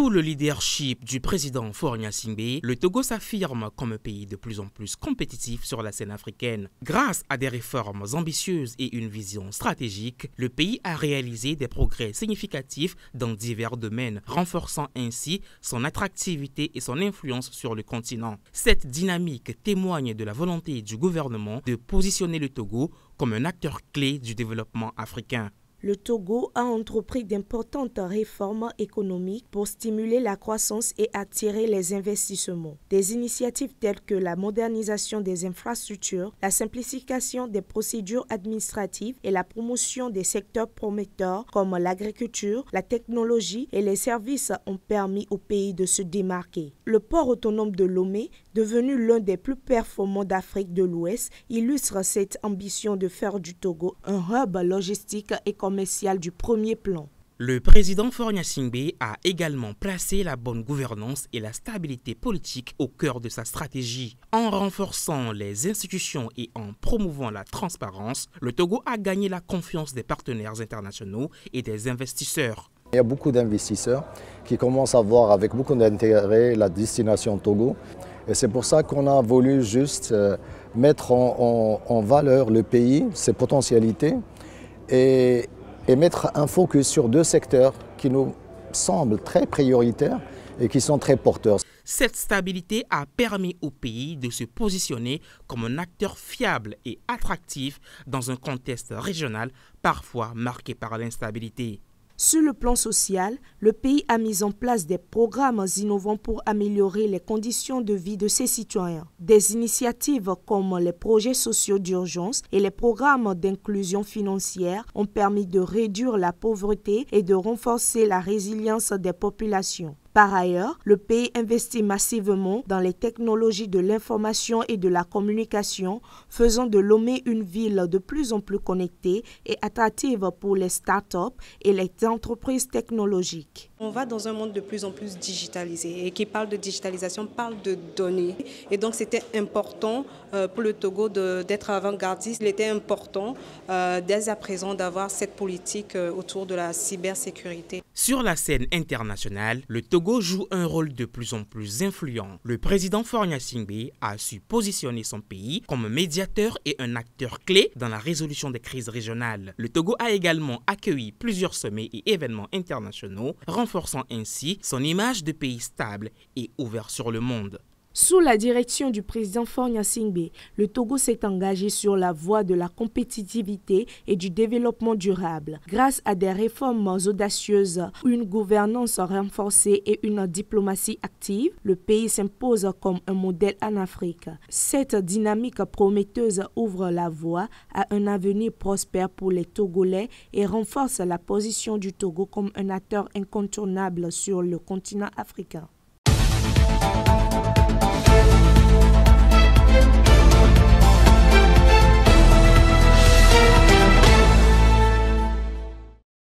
Sous le leadership du président Faure Gnassingbé, le Togo s'affirme comme un pays de plus en plus compétitif sur la scène africaine. Grâce à des réformes ambitieuses et une vision stratégique, le pays a réalisé des progrès significatifs dans divers domaines, renforçant ainsi son attractivité et son influence sur le continent. Cette dynamique témoigne de la volonté du gouvernement de positionner le Togo comme un acteur clé du développement africain. Le Togo a entrepris d'importantes réformes économiques pour stimuler la croissance et attirer les investissements. Des initiatives telles que la modernisation des infrastructures, la simplification des procédures administratives et la promotion des secteurs prometteurs comme l'agriculture, la technologie et les services ont permis au pays de se démarquer. Le port autonome de Lomé, devenu l'un des plus performants d'Afrique de l'Ouest, illustre cette ambition de faire du Togo un hub logistique et commercial du premier plan. Le président Faure Gnassingbé a également placé la bonne gouvernance et la stabilité politique au cœur de sa stratégie. En renforçant les institutions et en promouvant la transparence, le Togo a gagné la confiance des partenaires internationaux et des investisseurs. Il y a beaucoup d'investisseurs qui commencent à voir avec beaucoup d'intérêt la destination Togo. Et c'est pour ça qu'on a voulu juste mettre en valeur le pays, ses potentialités et mettre un focus sur deux secteurs qui nous semblent très prioritaires et qui sont très porteurs. Cette stabilité a permis au pays de se positionner comme un acteur fiable et attractif dans un contexte régional parfois marqué par l'instabilité. Sur le plan social, le pays a mis en place des programmes innovants pour améliorer les conditions de vie de ses citoyens. Des initiatives comme les projets sociaux d'urgence et les programmes d'inclusion financière ont permis de réduire la pauvreté et de renforcer la résilience des populations. Par ailleurs, le pays investit massivement dans les technologies de l'information et de la communication, faisant de Lomé une ville de plus en plus connectée et attractive pour les startups et les entreprises technologiques. On va dans un monde de plus en plus digitalisé et qui parle de digitalisation, parle de données. Et donc c'était important pour le Togo d'être avant-gardiste. Il était important dès à présent d'avoir cette politique autour de la cybersécurité. Sur la scène internationale, le Togo joue un rôle de plus en plus influent. Le président Faure Gnassingbé a su positionner son pays comme médiateur et un acteur clé dans la résolution des crises régionales. Le Togo a également accueilli plusieurs sommets et événements internationaux, renforçant ainsi son image de pays stable et ouvert sur le monde. Sous la direction du président Faure Gnassingbé, le Togo s'est engagé sur la voie de la compétitivité et du développement durable. Grâce à des réformes audacieuses, une gouvernance renforcée et une diplomatie active, le pays s'impose comme un modèle en Afrique. Cette dynamique prometteuse ouvre la voie à un avenir prospère pour les Togolais et renforce la position du Togo comme un acteur incontournable sur le continent africain.